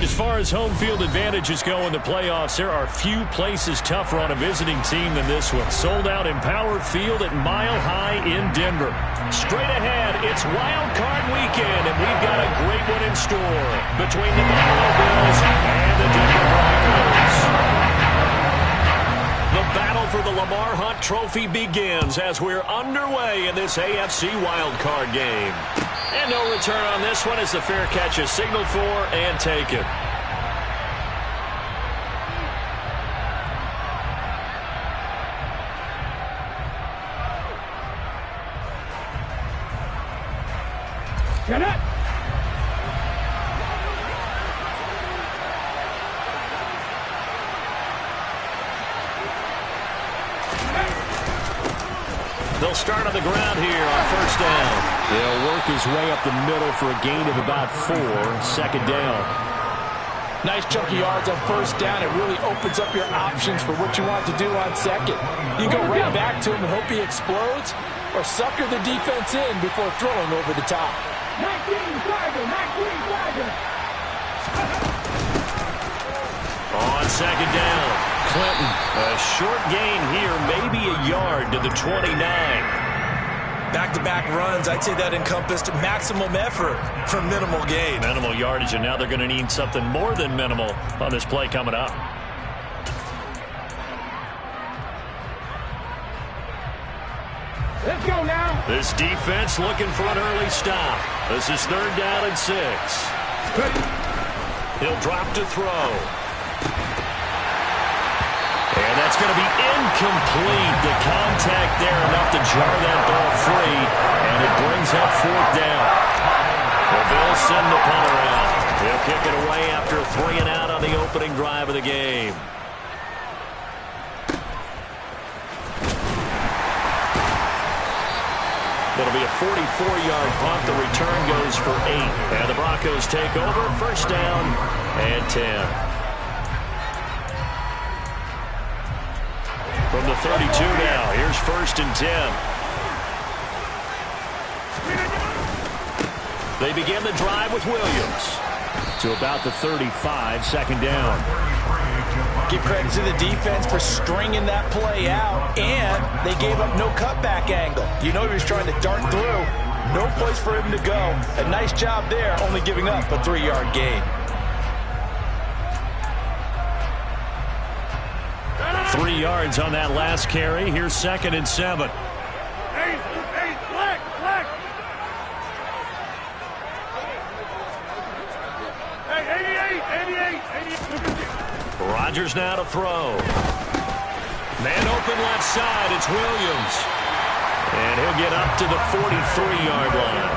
As far as home field advantages go in the playoffs, there are few places tougher on a visiting team than this one. Sold out Empower Field at Mile High in Denver. Straight ahead, it's Wild Card Weekend, and we've got a great one in store between the Buffalo Bills and the Denver Broncos. The battle for the Lamar Hunt Trophy begins as we're underway in this AFC Wild Card game. And no return on this one as the fair catch is signaled for and taken. Get it! They'll start on the ground here on first down. They'll work his way up the middle for a gain of about 4, second down. Nice chunky yards on first down. It really opens up your options for what you want to do on second. You go right back to him and hope he explodes, or sucker the defense in before throwing over the top. 19 Tiger. On second down, Clinton, a short gain here, maybe a yard to the 29. Back-to-back runs, I'd say that encompassed maximum effort for minimal gain. Minimal yardage, and now they're going to need something more than minimal on this play coming up. Let's go now. This defense looking for an early stop. This is third down and 6. He'll drop to throw. And that's going to be incomplete. The contact there enough to jar that ball free, and it brings up fourth down. The Bills send the punter out. He'll kick it away after 3 and out on the opening drive of the game. It'll be a 44-yard punt. The return goes for 8. And the Broncos take over. First down and 10. From the 32 now, here's first and 10. They begin the drive with Williams. To about the 35, second down. Give credit to the defense for stringing that play out, and they gave up no cutback angle. You know he was trying to dart through. No place for him to go. A nice job there, only giving up a 3-yard gain. 3 yards on that last carry. Here's second and 7. Rodgers now to throw. Man open left side. It's Williams. And he'll get up to the 43-yard line.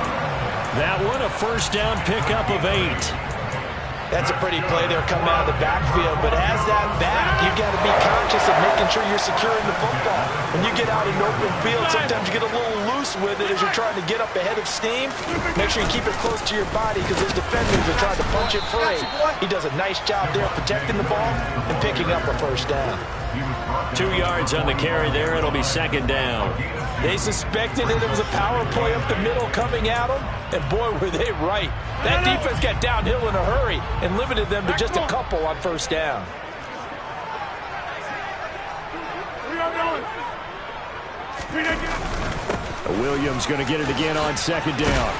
That one, a first down pickup of 8. That's a pretty play there coming out of the backfield, but as that back, you've got to be conscious of making sure you're securing the football. When you get out in open field, sometimes you get a little loose with it as you're trying to get up ahead of steam. Make sure you keep it close to your body because those defenders are trying to punch it free. He does a nice job there protecting the ball and picking up a first down. 2 yards on the carry there. It'll be second down. They suspected that it was a power play up the middle coming at them, and boy, were they right. That defense got downhill in a hurry and limited them to just a couple on first down. Williams going to get it again on second down.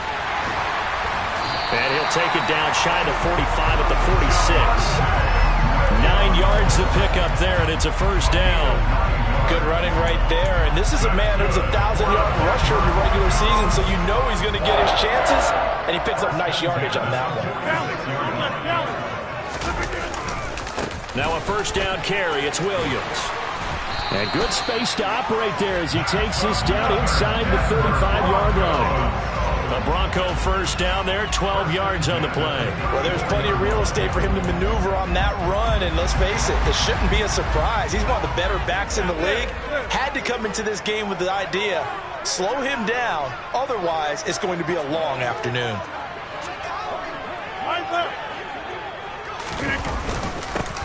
And he'll take it down shy to 45 at the 46. 9 yards to pick up there, and it's a first down. Good running right there, and this is a man who's a 1,000-yard rusher in the regular season, so you know he's going to get his chances, and he picks up nice yardage on that one. Now a first down carry. It's Williams. And good space to operate there as he takes this down inside the 35-yard line. A Bronco first down there, 12 yards on the play. Well, there's plenty of real estate for him to maneuver on that run, and let's face it, this shouldn't be a surprise. He's one of the better backs in the league. Had to come into this game with the idea, slow him down, otherwise it's going to be a long afternoon.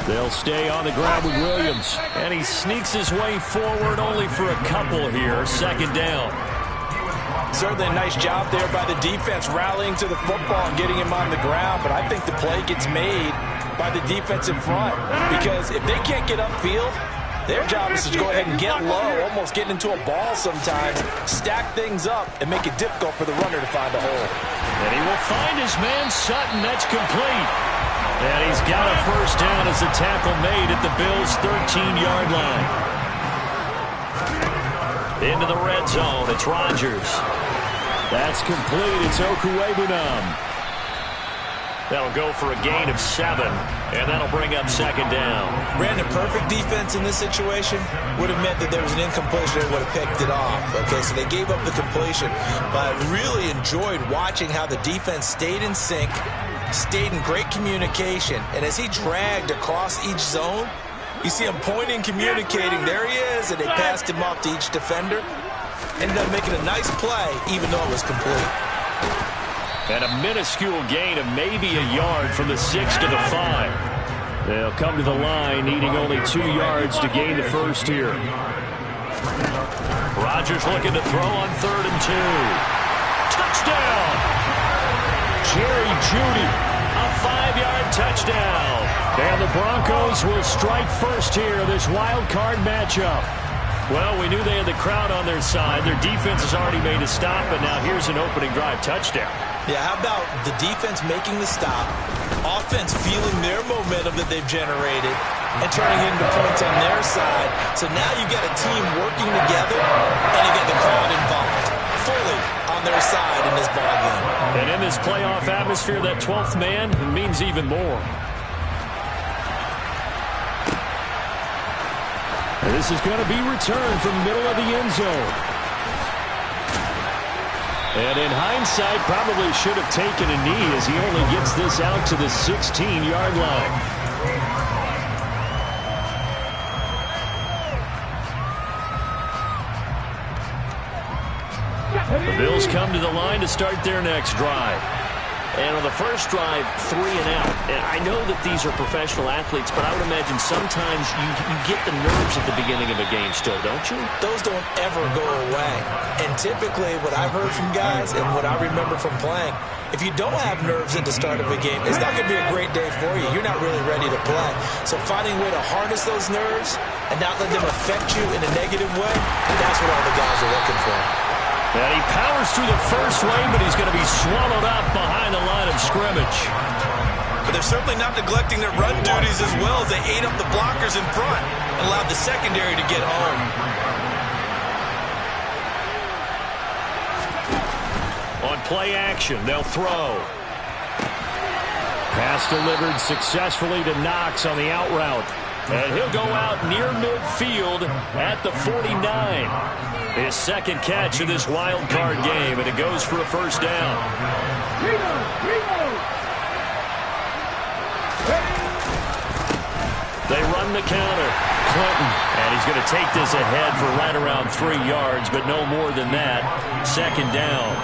They'll stay on the ground with Williams, and he sneaks his way forward only for a couple here, second down. Certainly a nice job there by the defense rallying to the football and getting him on the ground, but I think the play gets made by the defensive front, because if they can't get upfield, their job is to go ahead and get low, almost get into a ball sometimes, stack things up, and make it difficult for the runner to find a hole. And he will find his man Sutton. That's complete. And he's got a first down as the tackle made at the Bills' 13-yard line. Into the red zone. It's Rodgers. That's complete. It's Okuwebunam. That'll go for a gain of 7, and that'll bring up second down. Brandon, perfect defense in this situation would have meant that there was an incompletion and would have picked it off. Okay, so they gave up the completion, but I really enjoyed watching how the defense stayed in sync, stayed in great communication, and as he dragged across each zone, you see him pointing, communicating. There he is, and they passed him off to each defender. Ended up making a nice play, even though it was complete. And a minuscule gain of maybe a yard from the 6 to the 5. They'll come to the line needing only 2 yards to gain the first here. Rodgers looking to throw on 3rd and 2. Touchdown! Jerry Jeudy, a 5-yard touchdown. And the Broncos will strike first here in this wild card matchup. Well, we knew they had the crowd on their side. Their defense has already made a stop, and now here's an opening drive touchdown. Yeah, how about the defense making the stop, offense feeling their momentum that they've generated, and turning into points on their side. So now you've got a team working together, and you get the crowd involved, fully on their side in this ballgame. And in this playoff atmosphere, that 12th man means even more. And this is going to be returned from the middle of the end zone. And in hindsight, probably should have taken a knee as he only gets this out to the 16-yard line. The Bills come to the line to start their next drive. And on the first drive, 3 and out. And I know that these are professional athletes, but I would imagine sometimes you get the nerves at the beginning of a game still, don't you? Those don't ever go away. And typically what I've heard from guys and what I remember from playing, if you don't have nerves at the start of a game, it's not going to be a great day for you. You're not really ready to play. So finding a way to harness those nerves and not let them affect you in a negative way, that's what all the guys are looking for. And he powers through the first wave, but he's going to be swallowed up behind the line of scrimmage. But they're certainly not neglecting their run duties as well as they ate up the blockers in front and allowed the secondary to get home. On play action, they'll throw. Pass delivered successfully to Knox on the out route. And he'll go out near midfield at the 49. His second catch of this wild card game, and it goes for a first down. They run the counter. Clinton, and he's going to take this ahead for right around 3 yards, but no more than that. Second down.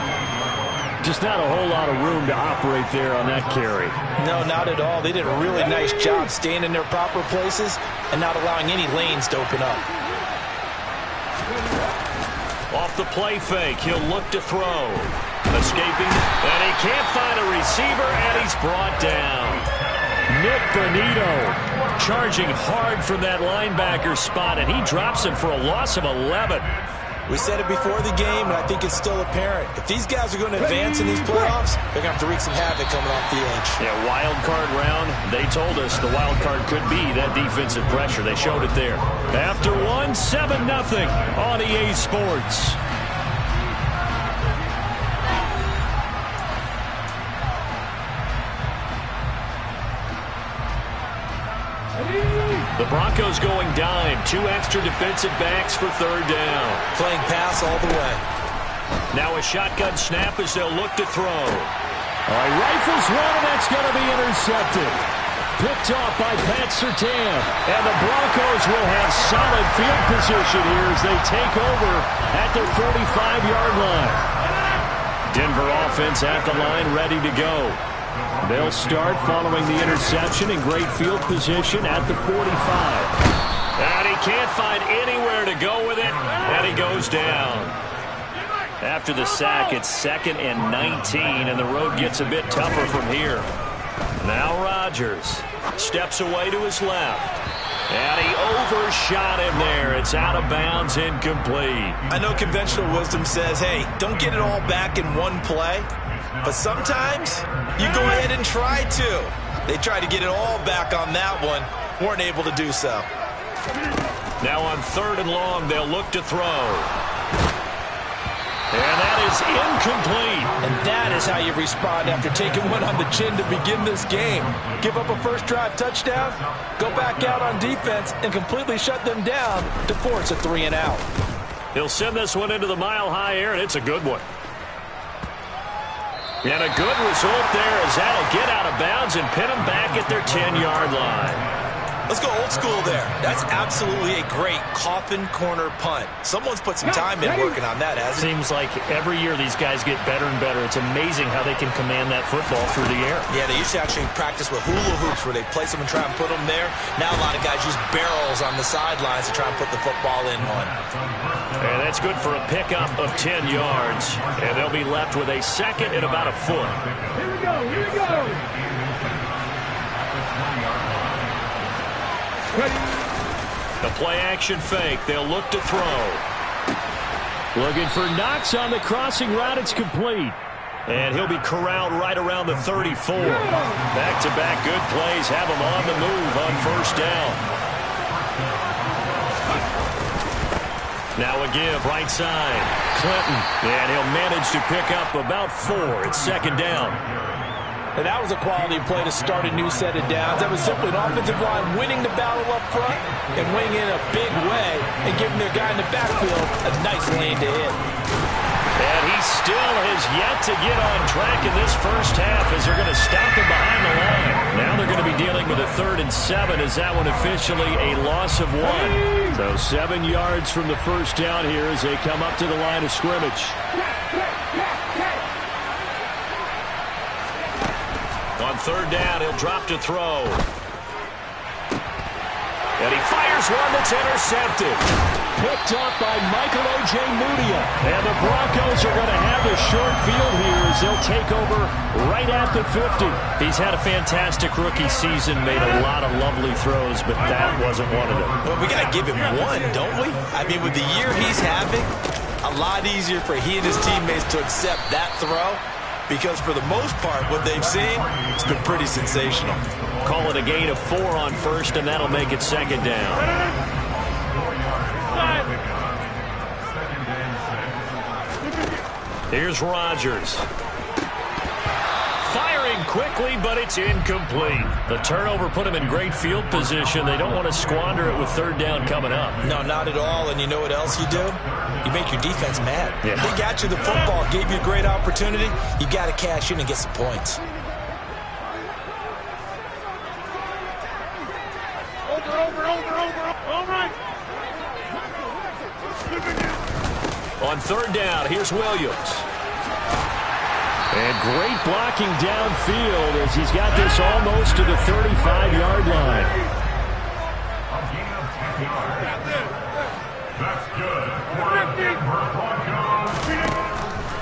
Just not a whole lot of room to operate there on that carry. No, not at all. They did a really nice job staying in their proper places and not allowing any lanes to open up. Off the play fake, he'll look to throw. Escaping, and he can't find a receiver, and he's brought down. Nick Bonito charging hard from that linebacker spot, and he drops him for a loss of 11. We said it before the game, and I think it's still apparent. If these guys are going to advance in these playoffs, they're going to have to wreak some havoc coming off the edge. Yeah, wild card round. They told us the wild card could be that defensive pressure. They showed it there. After one, 7-0 on EA Sports. The Broncos going dime. 2 extra defensive backs for third down. Playing pass all the way. Now a shotgun snap as they'll look to throw. All right, rifles one, and that's going to be intercepted. Picked off by Pat Surtain. And the Broncos will have solid field position here as they take over at their 45-yard line. Denver offense at the line, ready to go. They'll start following the interception in great field position at the 45. And he can't find anywhere to go with it, and he goes down. After the sack, it's 2nd and 19, and the road gets a bit tougher from here. Now Rodgers. Steps away to his left. And he overshot him there. It's out of bounds, incomplete. I know conventional wisdom says, hey, don't get it all back in one play. But sometimes you go ahead and try to. They tried to get it all back on that one. Weren't able to do so. Now on 3rd and long, they'll look to throw. And that is incomplete. And that is how you respond after taking one on the chin to begin this game. Give up a first drive touchdown, go back out on defense, and completely shut them down to force a 3 and out. He'll send this one into the mile-high air, and it's a good one. And a good result there as that'll get out of bounds and pin them back at their 10-yard line. Let's go old school there. That's absolutely a great coffin corner punt. Someone's put some time in working on that, hasn't it? Seems like every year these guys get better and better. It's amazing how they can command that football through the air. Yeah, they used to actually practice with hula hoops where they place them and try and put them there. Now a lot of guys use barrels on the sidelines to try and put the football in one. And that's good for a pickup of 10 yards. And they'll be left with a second and about a foot. Here we go, here we go. The play-action fake. They'll look to throw. Looking for Knox on the crossing route. It's complete. And he'll be corralled right around the 34. Back-to-back good plays have him on the move on 1st down. Now a give right side. Clinton. And he'll manage to pick up about 4. It's 2nd down. And that was a quality play to start a new set of downs. That was simply an offensive line winning the battle up front and winning in a big way and giving their guy in the backfield a nice lane to hit. And he still has yet to get on track in this first half as they're going to stop him behind the line. Now they're going to be dealing with a 3rd and 7 as that one officially a loss of 1. So 7 yards from the first down here as they come up to the line of scrimmage. On 3rd down, he'll drop to throw. And he fires one that's intercepted. Picked up by Michael O.J. Mudia. And the Broncos are going to have the short field here as they'll take over right at the 50. He's had a fantastic rookie season, made a lot of lovely throws, but that wasn't one of them. Well, we got to give him one, don't we? I mean, with the year he's having, a lot easier for he and his teammates to accept that throw. Because for the most part, what they've seen, it's been pretty sensational. Call it a gain of 4 on 1st, and that'll make it 2nd down. Here's Rodgers. Firing quickly, but it's incomplete. The turnover put him in great field position. They don't want to squander it with 3rd down coming up. No, not at all. And you know what else you do? You make your defense mad. Yeah. They got you the football, gave you a great opportunity. You got to cash in and get some points. On 3rd down, here's Williams. And great blocking downfield as he's got this almost to the 35-yard line.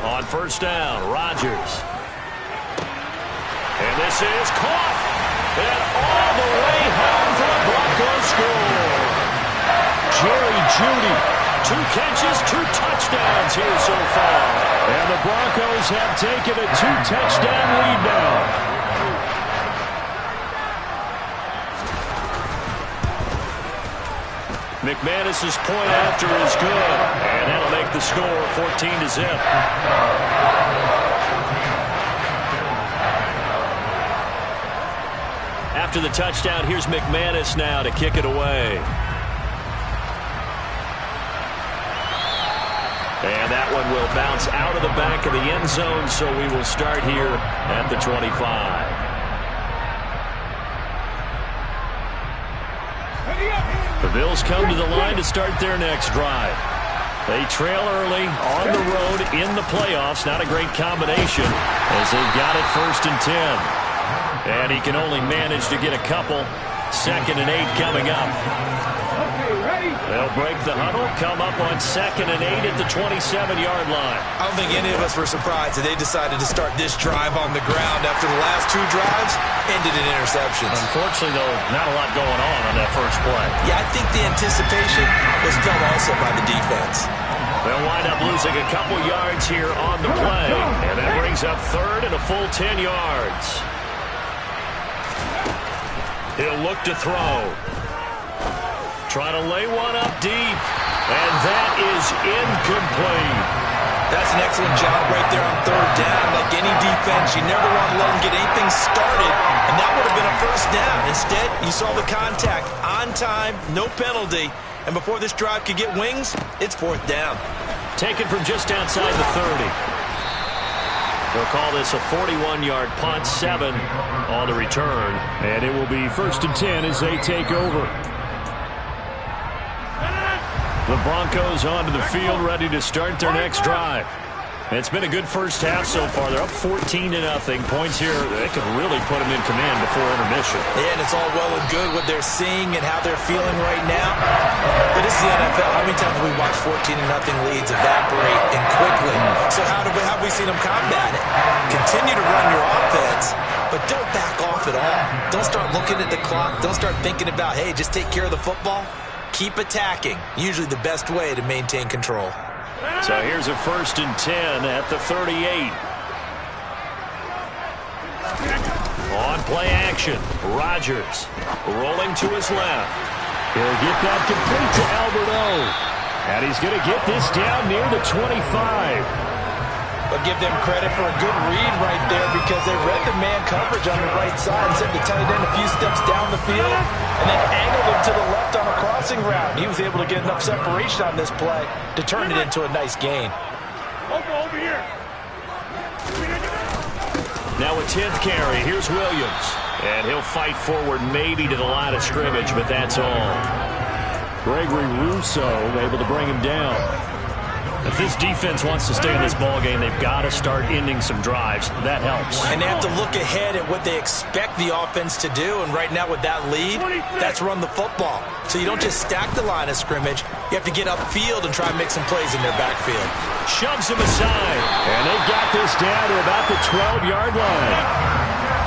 On 1st down, Rodgers. And this is caught. And all the way home for the Broncos score. Jerry Jeudy. 2 catches, 2 touchdowns here so far. And the Broncos have taken a 2-touchdown lead now. McManus's point after is good. And that'll make the score 14-0. After the touchdown, here's McManus now to kick it away. And that one will bounce out of the back of the end zone, so we will start here at the 25. The Bills come to the line to start their next drive. They trail early on the road in the playoffs. Not a great combination as they've got it 1st and 10. And he can only manage to get a couple 2nd and 8 coming up. They'll break the huddle, come up on 2nd and 8 at the 27-yard line. I don't think any of us were surprised that they decided to start this drive on the ground after the last 2 drives ended in interceptions. Unfortunately, though, not a lot going on that first play. Yeah, I think the anticipation was felt also by the defense. They'll wind up losing a couple yards here on the play, and that brings up 3rd and a full 10 yards. He'll look to throw. Try to lay one up deep, and that is incomplete. That's an excellent job right there on 3rd down. Like any defense, you never want to let them get anything started, and that would have been a 1st down. Instead, you saw the contact on time, no penalty, and before this drive could get wings, it's 4th down. Taken from just outside the 30. They'll call this a 41-yard punt, 7 on the return, and it will be 1st and 10 as they take over. The Broncos onto the field, ready to start their next drive. It's been a good first half so far. They're up 14-0. Points here, they could really put them in command before intermission. Yeah, and it's all well and good what they're seeing and how they're feeling right now. But this is the NFL. How many times have we watched 14-0 leads evaporate and quickly? So how have we seen them combat it? Continue to run your offense, but don't back off at all. Don't start looking at the clock. Don't start thinking about, hey, just take care of the football. Keep attacking. Usually the best way to maintain control. So here's a 1st and 10 at the 38. On play action, Rodgers rolling to his left. He'll get that complete to Albert O. And he's going to get this down near the 25. But give them credit for a good read right there because they read the man coverage on the right side and sent the tight end a few steps down the field and then angled him to the left on a crossing route. He was able to get enough separation on this play to turn it into a nice gain. Over here. Now a 10th carry. Here's Williams. And he'll fight forward maybe to the line of scrimmage, but that's all. Gregory Rousseau able to bring him down. If this defense wants to stay in this ballgame, they've got to start ending some drives. That helps. And they have to look ahead at what they expect the offense to do. And right now with that lead, that's run the football. So you don't just stack the line of scrimmage. You have to get upfield and try and make some plays in their backfield. Shoves him aside. And they've got this down to about the 12-yard line.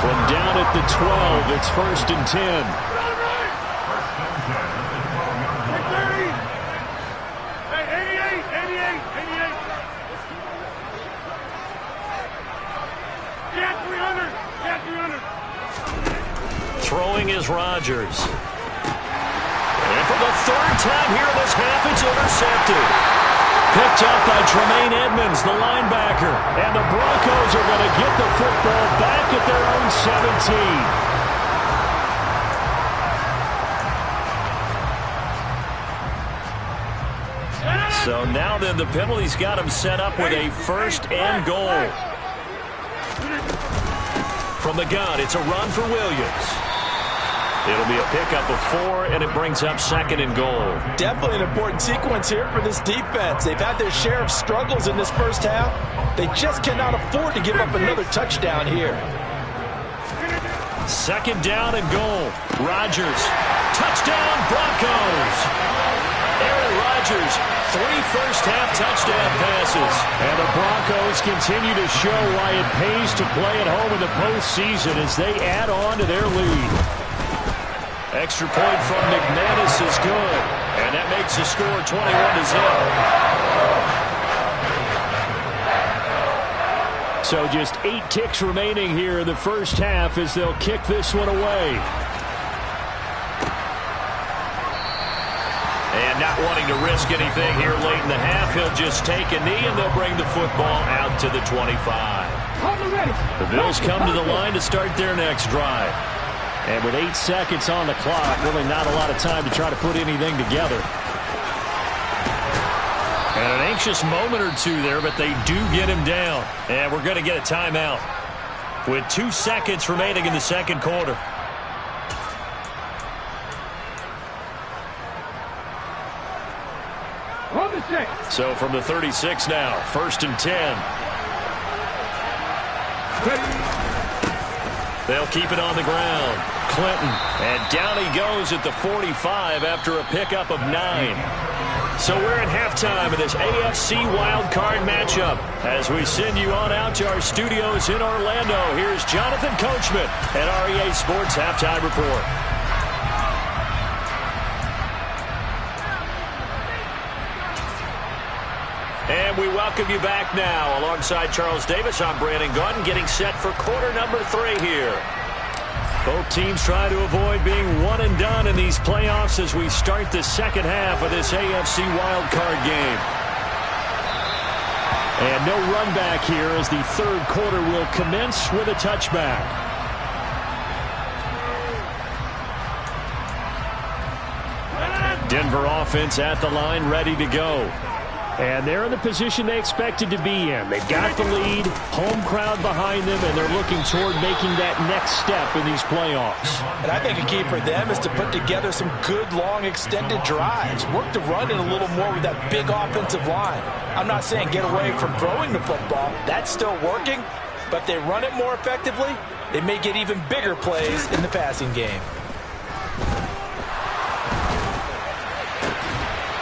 From down at the 12, it's 1st and 10. Throwing is Rodgers. And for the 3rd time here in this half, it's intercepted. Picked up by Tremaine Edmonds, the linebacker. And the Broncos are going to get the football back at their own 17. So now then the penalty's got him set up with a 1st and goal. From the gun, it's a run for Williams. It'll be a pickup of 4, and it brings up 2nd and goal. Definitely an important sequence here for this defense. They've had their share of struggles in this first half. They just cannot afford to give up another touchdown here. 2nd down and goal. Rodgers. Touchdown, Broncos. Aaron Rodgers, 3 first-half touchdown passes. And the Broncos continue to show why it pays to play at home in the postseason as they add on to their lead. Extra point from McManus is good. And that makes the score 21-0. So just 8 ticks remaining here in the first half as they'll kick this one away. And not wanting to risk anything here late in the half, he'll just take a knee and they'll bring the football out to the 25. The Bills come to the line to start their next drive. And with 8 seconds on the clock, really not a lot of time to try to put anything together. And an anxious moment or two there, but they do get him down. And we're going to get a timeout with 2 seconds remaining in the second quarter. So from the 36 now, 1st and 10. They'll keep it on the ground. Clinton. And down he goes at the 45 after a pickup of 9. So we're at halftime of this AFC wildcard matchup. As we send you on out to our studios in Orlando, here's Jonathan Coachman at REA Sports Halftime Report. And we welcome you back now. Alongside Charles Davis, I'm Brandon Gaudin, getting set for quarter number 3 here. Both teams try to avoid being one and done in these playoffs as we start the second half of this AFC wildcard game. And no run back here as the third quarter will commence with a touchback. Denver offense at the line, ready to go. And they're in the position they expected to be in. They've got the lead, home crowd behind them, and they're looking toward making that next step in these playoffs. And I think a key for them is to put together some good, long, extended drives. Work the run in a little more with that big offensive line. I'm not saying get away from throwing the football. That's still working. But they run it more effectively, they may get even bigger plays in the passing game.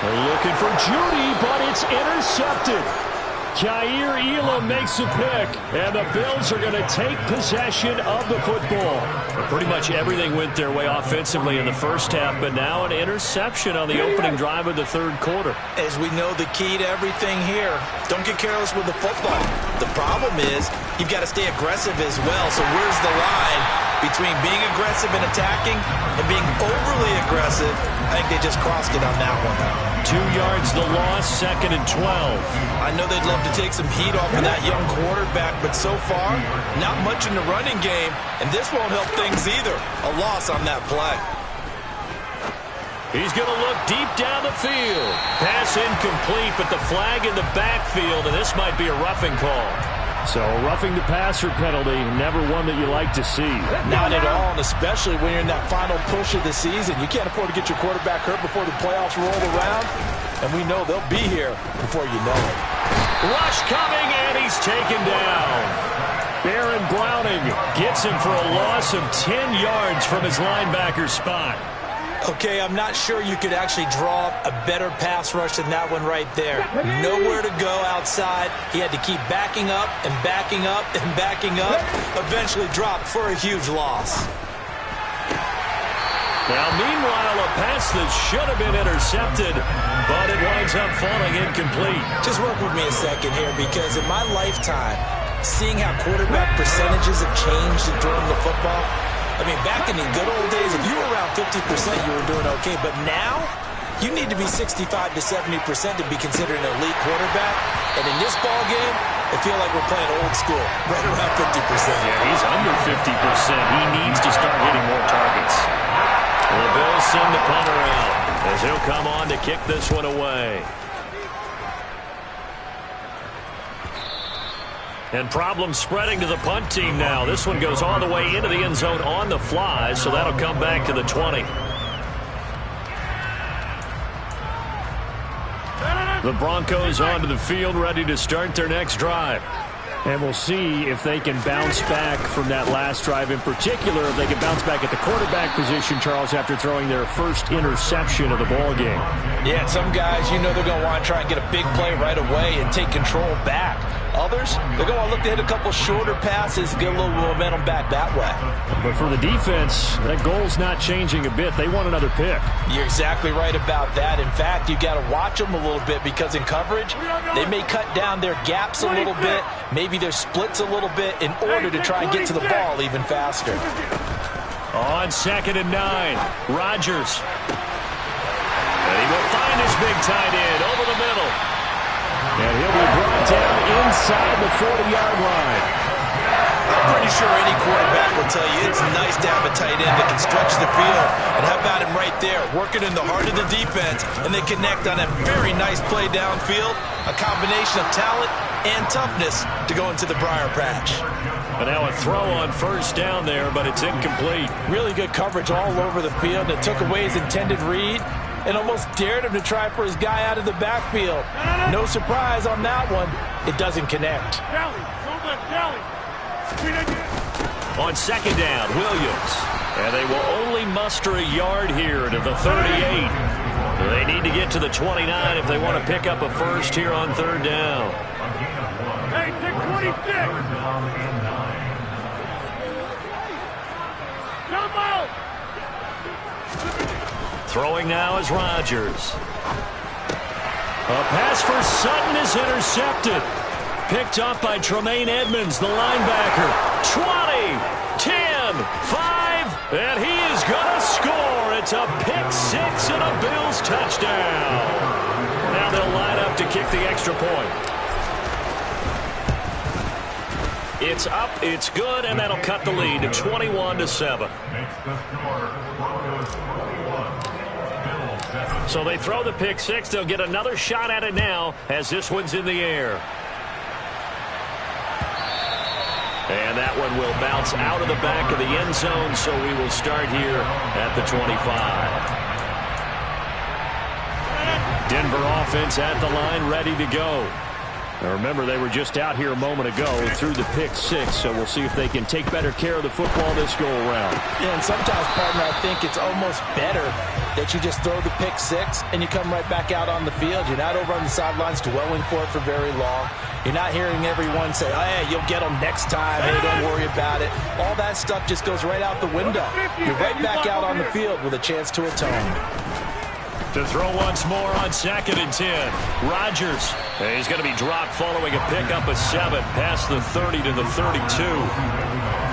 They're looking for Judy, but it's intercepted. Jair Elam makes a pick, and the Bills are going to take possession of the football. But pretty much everything went their way offensively in the first half, but now an interception on the opening drive of the third quarter. As we know, the key to everything here, don't get careless with the football. The problem is you've got to stay aggressive as well. So where's the line between being aggressive and attacking and being overly aggressive? I think they just crossed it on that one. 2 yards the loss, 2nd and 12. I know they'd love to take some heat off of that young quarterback, but so far, not much in the running game, and this won't help things either. A loss on that play. He's going to look deep down the field. Pass incomplete, but the flag in the backfield, and this might be a roughing call. So roughing the passer penalty, never one that you like to see. Not at all, and especially when you're in that final push of the season. You can't afford to get your quarterback hurt before the playoffs roll around, and we know they'll be here before you know it. Rush coming, and he's taken down. Baron Browning gets him for a loss of 10 yards from his linebacker spot. Okay, I'm not sure you could actually draw up a better pass rush than that one right there. Nowhere to go outside. He had to keep backing up and backing up and backing up. Eventually dropped for a huge loss. Now, meanwhile, a pass that should have been intercepted, but it winds up falling incomplete. Just work with me a second here, because in my lifetime, seeing how quarterback percentages have changed in throwing the football, I mean, back in the good old days, if you were around 50%, you were doing okay. But now, you need to be 65 to 70% to be considered an elite quarterback. And in this ball game, I feel like we're playing old school, right around 50%. Yeah, he's under 50%. He needs to start hitting more targets. The Bills send the punter out as he'll come on to kick this one away. And problems spreading to the punt team now. This one goes all the way into the end zone on the fly, so that'll come back to the 20. The Broncos onto the field, ready to start their next drive. And we'll see if they can bounce back from that last drive. In particular, if they can bounce back at the quarterback position, Charles, after throwing their first interception of the ball game. Yeah, some guys, you know they're going to want to try and get a big play right away and take control back. Others, they're going to look to hit a couple shorter passes, get a little momentum back that way. But for the defense, that goal's not changing a bit. They want another pick. You're exactly right about that. In fact, you got to watch them a little bit, because in coverage, they may cut down their gaps a little bit, maybe their splits a little bit, in order to try and get to the ball even faster. On 2nd and 9, Rodgers. And he will find his big tight end over the middle. And he'll be brought down inside the 40-yard line. I'm pretty sure any quarterback will tell you it's nice to have a tight end that can stretch the field. And how about him right there, working in the heart of the defense, and they connect on a very nice play downfield, a combination of talent and toughness to go into the briar patch. And now a throw on first down there, but it's incomplete. Really good coverage all over the field. It took away his intended read and almost dared him to try for his guy out of the backfield. No surprise on that one. It doesn't connect. On second down, Williams. And they will only muster a yard here to the 38. They need to get to the 29 if they want to pick up a first here on third down. Hey, take 26. Come out. Throwing now is Rodgers. A pass for Sutton is intercepted. Picked up by Tremaine Edmonds, the linebacker. 20, 10, 5, and he is going to score. It's a pick six and a Bills touchdown. Now they'll line up to kick the extra point. It's up, it's good, and that'll cut the lead to 21-7. So they throw the pick six. They'll get another shot at it now as this one's in the air. And that one will bounce out of the back of the end zone, so we will start here at the 25. Denver offense at the line, ready to go. Now remember, they were just out here a moment ago through the pick six, so we'll see if they can take better care of the football this go-around. Yeah, and sometimes, partner, I think it's almost better that you just throw the pick six and you come right back out on the field. You're not over on the sidelines dwelling for it for very long. You're not hearing everyone say, oh, hey, you'll get them next time. Hey, don't worry about it. All that stuff just goes right out the window. You're right back out on the field with a chance to atone. To throw once more on second and 10. Rodgers. He's going to be dropped following a pickup of 7 past the 30 to the 32.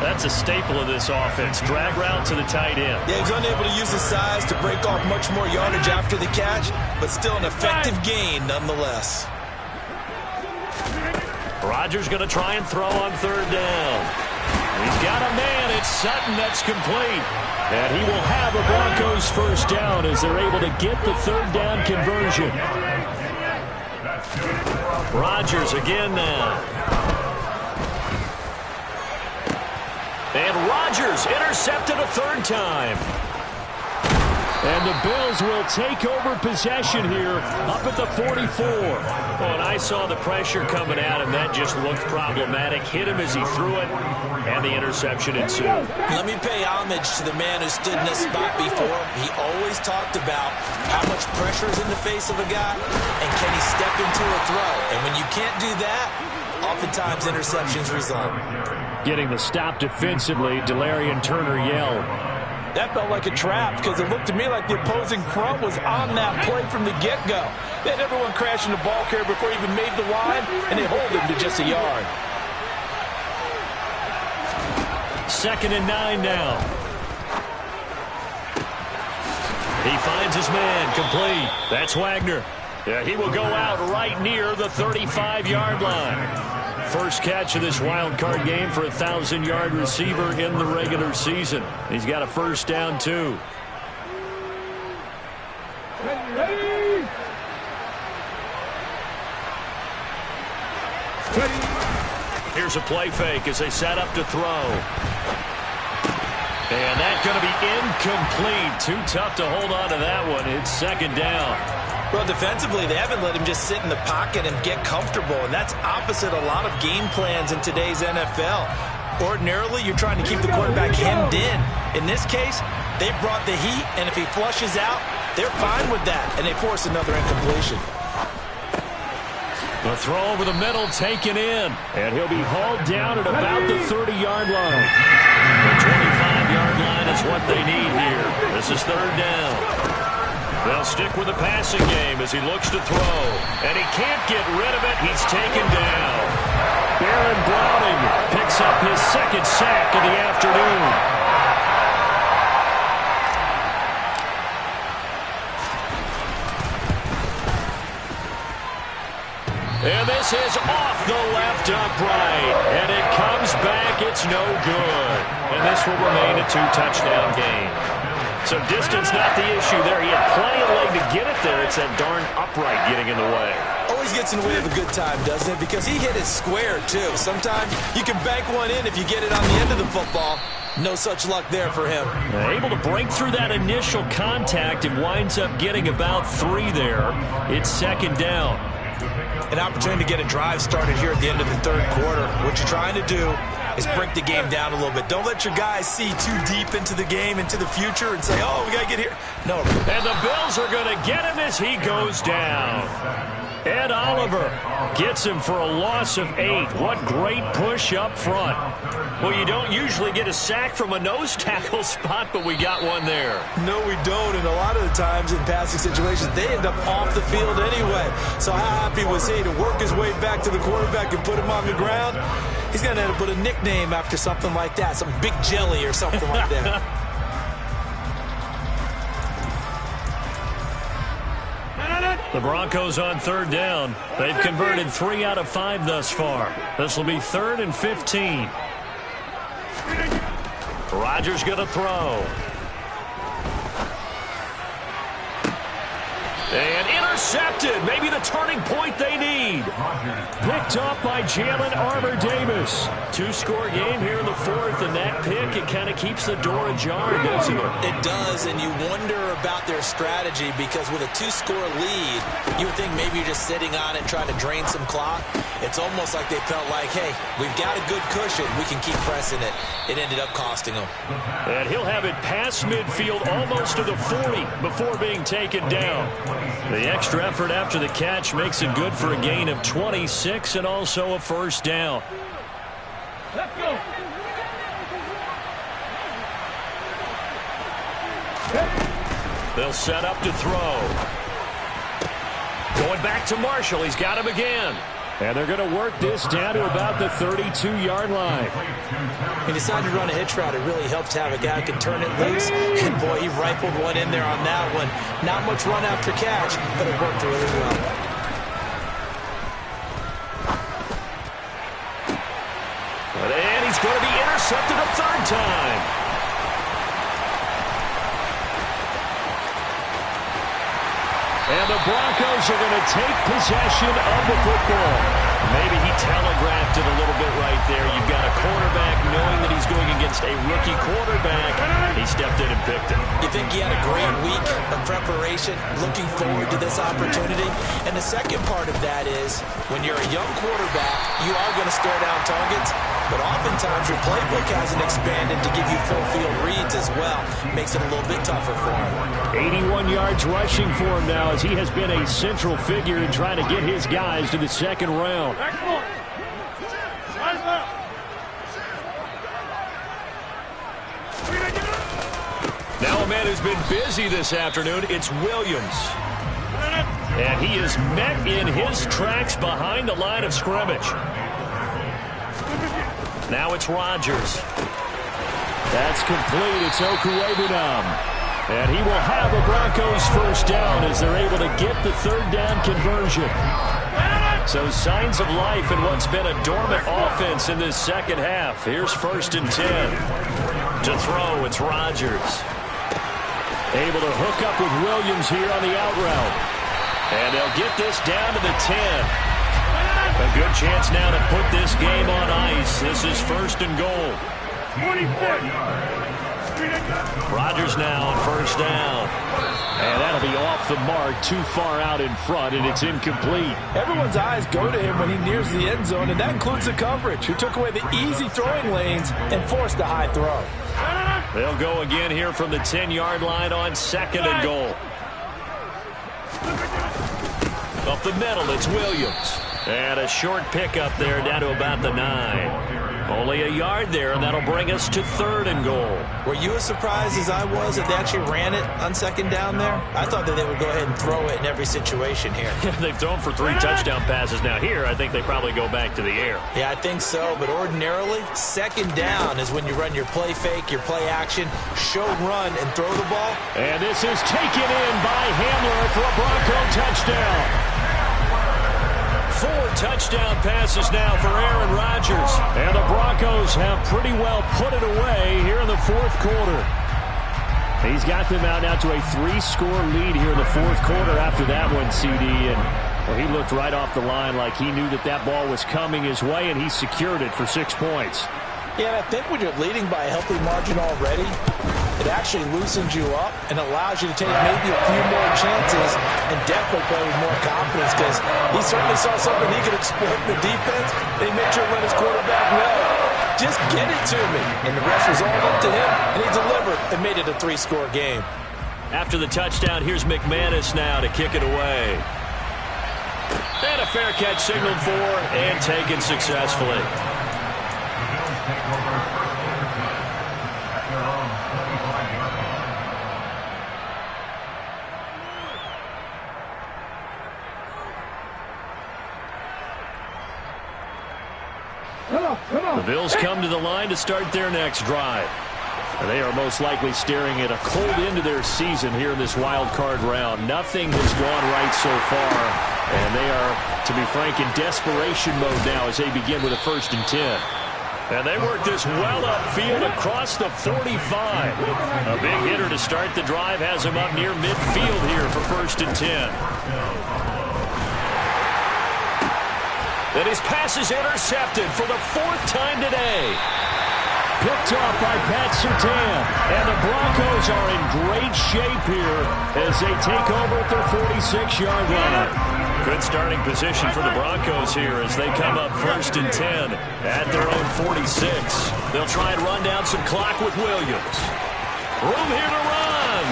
That's a staple of this offense. Drag route to the tight end. Yeah, he's unable to use his size to break off much more yardage after the catch, but still an effective gain nonetheless. Rodgers going to try and throw on third down. He's got a man. It's Sutton. That's complete. And he will have a Broncos first down as they're able to get the third down conversion. Rodgers again now. And Rodgers intercepted a third time. And the Bills will take over possession here up at the 44. Oh, and I saw the pressure coming at him. That just looked problematic. Hit him as he threw it, and the interception ensued. Let me pay homage to the man who stood in this spot before. He always talked about how much pressure is in the face of a guy, and can he step into a throw. And when you can't do that, oftentimes interceptions result. Getting the stop defensively, Delarian Turner yelled. That felt like a trap because it looked to me like the opposing front was on that play from the get-go. They had everyone crashing the ball carrier before he even made the line, and they hold him to just a yard. Second and 9 now. He finds his man, complete. That's Wagner. Yeah, he will go out right near the 35-yard line. First catch of this wild card game for a 1,000-yard receiver in the regular season. He's got a first down, too. Here's a play fake as they set up to throw. And that's going to be incomplete. Too tough to hold on to that one. It's second down. Well, defensively, they haven't let him just sit in the pocket and get comfortable, and that's opposite a lot of game plans in today's NFL. Ordinarily, you're trying to keep the quarterback hemmed in. In this case, they brought the heat, and if he flushes out, they're fine with that, and they force another incompletion. The throw over the middle taken in, and he'll be hauled down at about the 30-yard line. The 25-yard line is what they need here. This is third down. They'll stick with the passing game as he looks to throw. And he can't get rid of it. He's taken down. Baron Browning picks up his second sack of the afternoon. And this is off the left upright. And it comes back. It's no good. And this will remain a 2-touchdown game. So distance not the issue there. He had plenty of leg to get it there. It's that darn upright getting in the way. Always gets in the way of a good time, doesn't it? Because he hit it square, too. Sometimes you can bank one in if you get it on the end of the football. No such luck there for him. Able to break through that initial contact and winds up getting about 3 there. It's second down. An opportunity to get a drive started here at the end of the third quarter. What you're trying to do is break the game down a little bit. Don't let your guys see too deep into the game, into the future, and say, oh, we got to get here. No. And the Bills are going to get him as he goes down. Ed Oliver gets him for a loss of 8. What great push up front. Well, you don't usually get a sack from a nose tackle spot, but we got one there. No, we don't. And a lot of the times in passing situations, they end up off the field anyway. So how happy was he to work his way back to the quarterback and put him on the ground? He's going to end up with a nickname after something like that, some Big Jelly or something like that. The Broncos on 3rd down. They've converted 3 out of 5 thus far. This will be 3rd and 15. Rodgers going to throw. And intercepted. Maybe the turning point they need. Picked up by Jalen Armour-Davis. 2-score game here in the 4th, and that pick, it kind of keeps the door ajar, doesn't it? It does, and you wonder about their strategy because with a 2-score lead, you would think maybe you're just sitting on it trying to drain some clock. It's almost like they felt like, hey, we've got a good cushion. We can keep pressing it. It ended up costing them. And he'll have it past midfield almost to the 40 before being taken down. The extra effort after the catch makes it good for a gain of 26 and also a 1st down. Let's go. They'll set up to throw. Going back to Marshall. He's got him again. And they're going to work this down to about the 32-yard line. He decided to run a hitch route. It really helps to have a guy who can turn it loose. And, boy, he rifled one in there on that one. Not much run after catch, but it worked really well. And he's going to be intercepted a 3rd time. And the Broncos are going to take possession of the football. Maybe he telegraphed it a little bit right there. You've got a quarterback knowing that he's going against a rookie quarterback. He stepped in and picked it. You think he had a great week of preparation, looking forward to this opportunity? And the second part of that is when you're a young quarterback, you are going to stare down targets, but oftentimes your playbook hasn't expanded to give you full field reads as well. Makes it a little bit tougher for him. 81 yards rushing for him now as he has been a central figure in trying to get his guys to the 2nd round. Excellent. Now a man who's been busy this afternoon, it's Williams. And he is met in his tracks behind the line of scrimmage. Now it's Rodgers. That's complete. It's Okuwebunam. And he will have the Broncos 1st down as they're able to get the 3rd down conversion. So signs of life in what's been a dormant offense in this 2nd half. Here's 1st and 10. To throw, it's Rodgers. Able to hook up with Williams here on the out route. And they'll get this down to the 10. A good chance now to put this game on ice. This is 1st and goal. 26. Rodgers now on 1st down. And that'll be off the mark, too far out in front, and it's incomplete. Everyone's eyes go to him when he nears the end zone, and that includes the coverage, who took away the easy throwing lanes and forced a high throw. They'll go again here from the 10-yard line on 2nd and goal. Up the middle, it's Williams. And a short pickup there down to about the 9. Only a yard there, and that'll bring us to 3rd and goal. Were you as surprised as I was that they actually ran it on 2nd down there? I thought that they would go ahead and throw it in every situation here. They've thrown for 3 touchdown passes now. Here, I think they probably go back to the air. Yeah, I think so, but ordinarily, 2nd down is when you run your play fake, your play action, show run, and throw the ball. And this is taken in by Hamler for a Bronco touchdown. 4 touchdown passes now for Aaron Rodgers. And the Broncos have pretty well put it away here in the 4th quarter. He's got them out now to a 3-score lead here in the 4th quarter after that one, CD. And well, he looked right off the line like he knew that that ball was coming his way, and he secured it for 6 points. Yeah, and I think when you're leading by a healthy margin already, it actually loosens you up and allows you to take maybe a few more chances and definitely play with more confidence because he certainly saw something he could exploit in the defense. They made sure to let his quarterback know Just get it to me. And the rest was all up to him, and he delivered and made it a 3-score game. After the touchdown, here's McManus now to kick it away. And a fair catch signaled for and taken successfully. The Bills come to the line to start their next drive. They are most likely staring at a cold end to their season here in this wild card round. Nothing has gone right so far, and they are, to be frank, in desperation mode now as they begin with a 1st and 10. And they work this well upfield across the 45. A big hitter to start the drive has him up near midfield here for 1st and 10. And his pass is intercepted for the 4th time today. Picked off by Pat Surtain. And the Broncos are in great shape here as they take over at their 46-yard line. Good starting position for the Broncos here as they come up 1st and 10 at their own 46. They'll try and run down some clock with Williams. Room here to run.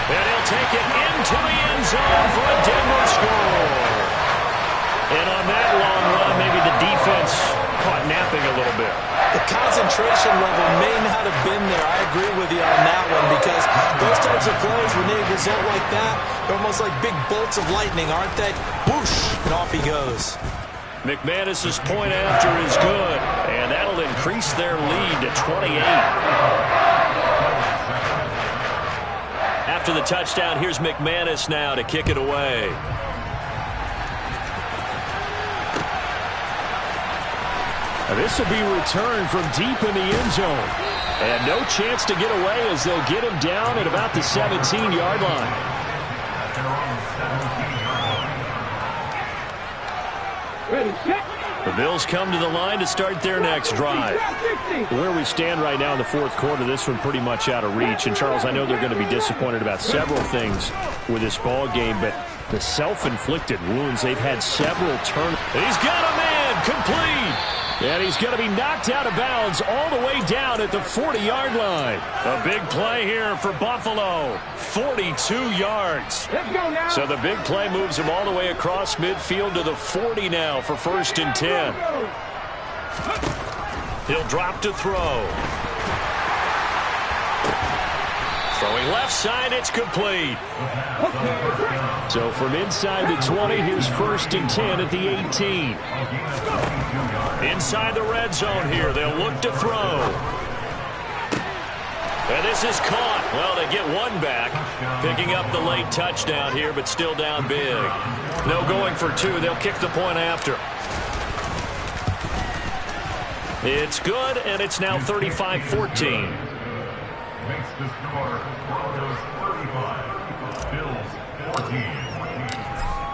And he'll take it into the end zone for a Denver score. And on that long run, maybe the defense caught napping a little bit. The concentration level may not have been there. I agree with you on that one because those types of plays, when they result like that, they're almost like big bolts of lightning, aren't they? Whoosh, and off he goes. McManus's point after is good, and that'll increase their lead to 28. After the touchdown, here's McManus now to kick it away. This will be returned from deep in the end zone. And no chance to get away as they'll get him down at about the 17-yard line. The Bills come to the line to start their next drive. Where we stand right now in the 4th quarter, this one pretty much out of reach. And, Charles, I know they're going to be disappointed about several things with this ball game, but the self-inflicted wounds, they've had several turns. He's got a man complete. And he's going to be knocked out of bounds all the way down at the 40-yard line. A big play here for Buffalo. 42 yards. Let's go now. So the big play moves him all the way across midfield to the 40 now for 1st and 10. He'll drop to throw. Throwing left side, it's complete. So from inside the 20, here's 1st and 10 at the 18. Inside the red zone here, they'll look to throw. And this is caught. Well, they get one back, picking up the late touchdown here, but still down big. No going for 2. They'll kick the point after. It's good, and it's now 35-14. Makes the score Broncos 35, Bills 14.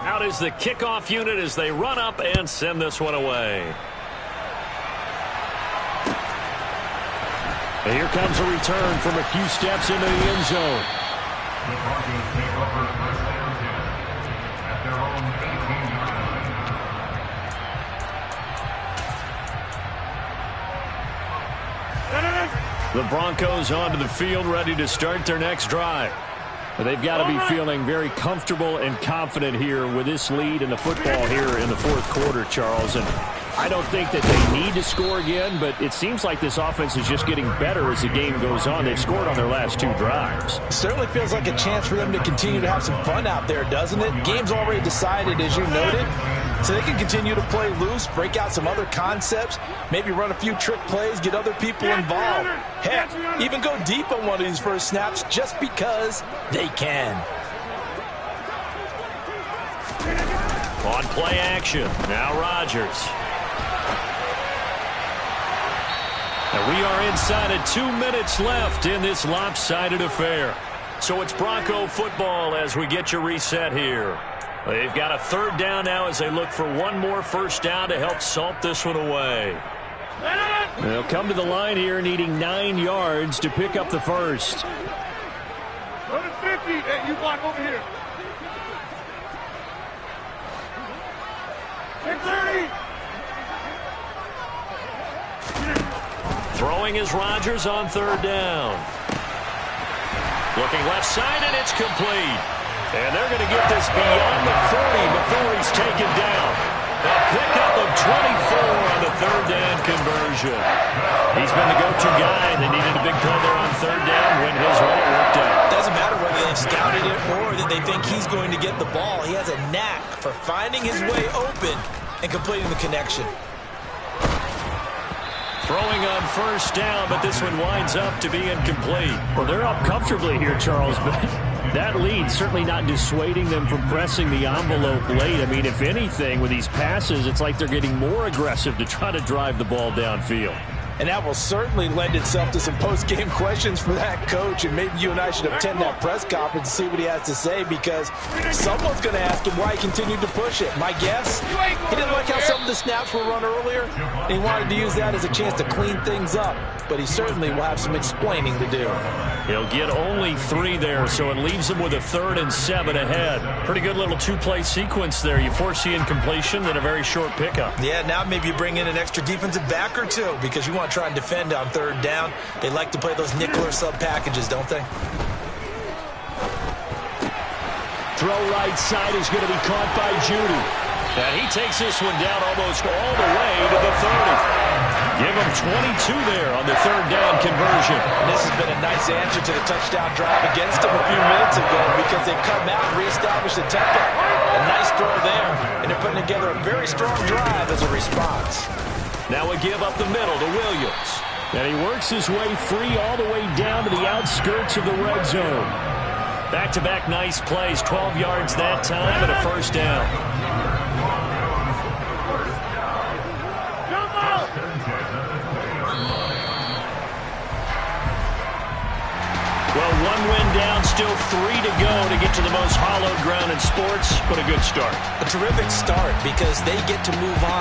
Out is the kickoff unit as they run up and send this one away. And here comes a return from a few steps into the end zone. The Broncos take over 1st and 10 at their own 18-yard line. The Broncos onto the field, ready to start their next drive. They've got to be feeling very comfortable and confident here with this lead in the football here in the 4th quarter, Charles. And I don't think that they need to score again, but it seems like this offense is just getting better as the game goes on. They've scored on their last 2 drives. It certainly feels like a chance for them to continue to have some fun out there, doesn't it? Game's already decided, as you noted. So they can continue to play loose, break out some other concepts, maybe run a few trick plays, get other people involved. Heck, even go deep on one of these first snaps just because they can. On play action, now Rodgers. And we are inside of 2 minutes left in this lopsided affair. So it's Bronco football as we get you reset here. They've got a 3rd down now as they look for one more 1st down to help salt this one away. They'll come to the line here needing 9 yards to pick up the 1st. Go to 50. Hey, you block over here. 30. Throwing is Rodgers on third down. Looking left side, and it's complete. And they're going to get this beyond the 40 before he's taken down. A pickup of 24 on the third down conversion. He's been the go-to guy. They needed a big play there on third down. Went his way. It worked out. Doesn't matter whether they've scouted it or that they think he's going to get the ball. He has a knack for finding his way open and completing the connection. Throwing on first down, but this one winds up to be incomplete. Well, they're up comfortably here, Charles, but that lead certainly not dissuading them from pressing the envelope late. I mean, if anything, with these passes, it's like they're getting more aggressive to try to drive the ball downfield. And that will certainly lend itself to some post-game questions for that coach. And maybe you and I should attend that press conference and see what he has to say, because someone's going to ask him why he continued to push it. My guess, he didn't like how some of the snaps were run earlier, and he wanted to use that as a chance to clean things up. But he certainly will have some explaining to do. He'll get only 3 there, so it leaves him with a 3rd and 7 ahead. Pretty good little 2-play sequence there. You force the incompletion, then a very short pickup. Yeah, now maybe you bring in an extra defensive back or two, because you want to try and defend on third down. They like to play those nickel or sub packages, don't they? Throw right side is going to be caught by Judy. And he takes this one down almost all the way to the 30. Give him 22 there on the third down conversion. And this has been a nice answer to the touchdown drive against them a few minutes ago, because they've come out and reestablished the tempo. A nice throw there, and they're putting together a very strong drive as a response. Now a give up the middle to Williams. And he works his way free all the way down to the outskirts of the red zone. Back-to-back nice plays, 12 yards that time and a first down. Well, 1 win down, still 3 to go to get to the most hallowed ground in sports, but a good start. A terrific start, because they get to move on.